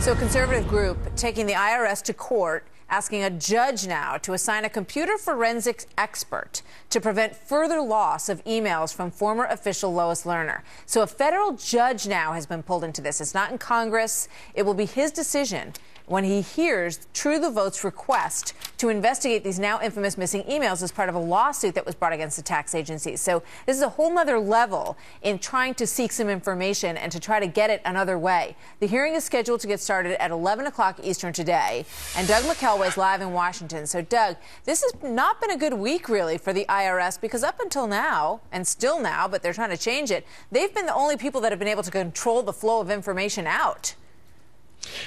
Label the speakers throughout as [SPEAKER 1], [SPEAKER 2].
[SPEAKER 1] So a conservative group taking the IRS to court, asking a judge now to assign a computer forensics expert to prevent further loss of emails from former official Lois Lerner. So a federal judge now has been pulled into this. It's not in Congress. It will be his decision when he hears True the Vote's request to investigate these now infamous missing emails as part of a lawsuit that was brought against the tax agencies. So this is a whole nother level in trying to seek some information and to try to get it another way. The hearing is scheduled to get started at 11 o'clock Eastern today, and Doug McKelway is live in Washington. So, Doug, this has not been a good week, really, for the IRS, because up until now, and still now, but they're trying to change it, they've been the only people that have been able to control the flow of information out.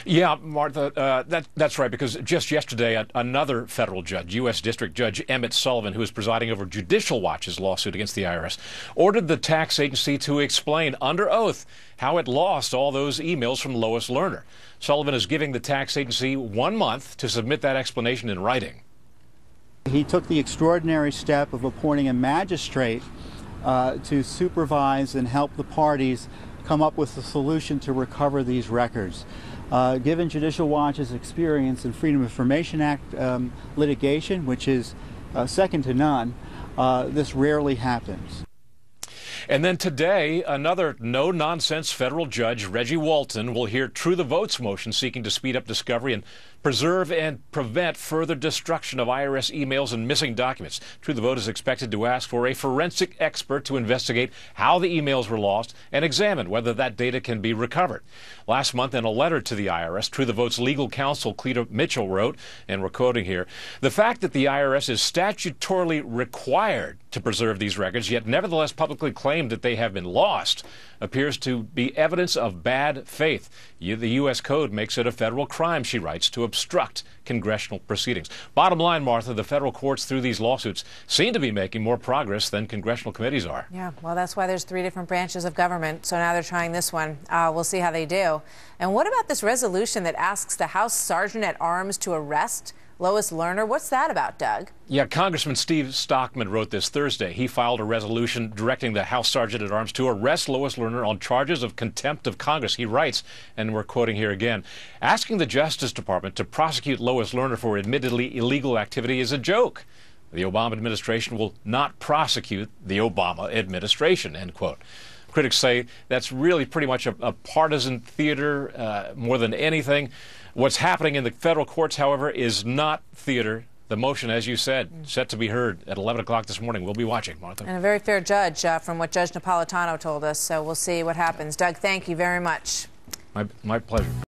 [SPEAKER 2] Yeah, Martha, that's right, because just yesterday, another federal judge, U.S. District Judge Emmett Sullivan, who is presiding over Judicial Watch's lawsuit against the IRS, ordered the tax agency to explain under oath how it lost all those emails from Lois Lerner. Sullivan is giving the tax agency 1 month to submit that explanation in writing.
[SPEAKER 3] He took the extraordinary step of appointing a magistrate to supervise and help the parties come up with a solution to recover these records. Given Judicial Watch's experience in Freedom of Information Act litigation, which is second to none, this rarely happens.
[SPEAKER 2] And then today, another no-nonsense federal judge, Reggie Walton, will hear True the Vote's motion seeking to speed up discovery and preserve and prevent further destruction of IRS emails and missing documents. True the Vote is expected to ask for a forensic expert to investigate how the emails were lost and examine whether that data can be recovered. Last month, in a letter to the IRS, True the Vote's legal counsel, Cleta Mitchell, wrote, and we're quoting here, "The fact that the IRS is statutorily required to preserve these records, yet nevertheless publicly claimed that they have been lost, appears to be evidence of bad faith. The U.S. Code makes it a federal crime," she writes, "to obstruct congressional proceedings." Bottom line, Martha, the federal courts through these lawsuits seem to be making more progress than congressional committees are.
[SPEAKER 1] Yeah, well, that's why there's 3 different branches of government. So now they're trying this one. We'll see how they do. And what about this resolution that asks the House Sergeant at Arms to arrest Lois Lerner? What's that about, Doug?
[SPEAKER 2] Yeah, Congressman Steve Stockman wrote this Thursday. He filed a resolution directing the House Sergeant at Arms to arrest Lois Lerner on charges of contempt of Congress. He writes, and we're quoting here again, "Asking the Justice Department to prosecute Lois Lerner for admittedly illegal activity is a joke. The Obama administration will not prosecute the Obama administration," end quote. Critics say that's really pretty much a partisan theater more than anything. What's happening in the federal courts, however, is not theater. The motion, as you said, set to be heard at 11 o'clock this morning. We'll be watching, Martha.
[SPEAKER 1] And a very fair judge from what Judge Napolitano told us, so we'll see what happens. Doug, thank you very much.
[SPEAKER 2] My pleasure.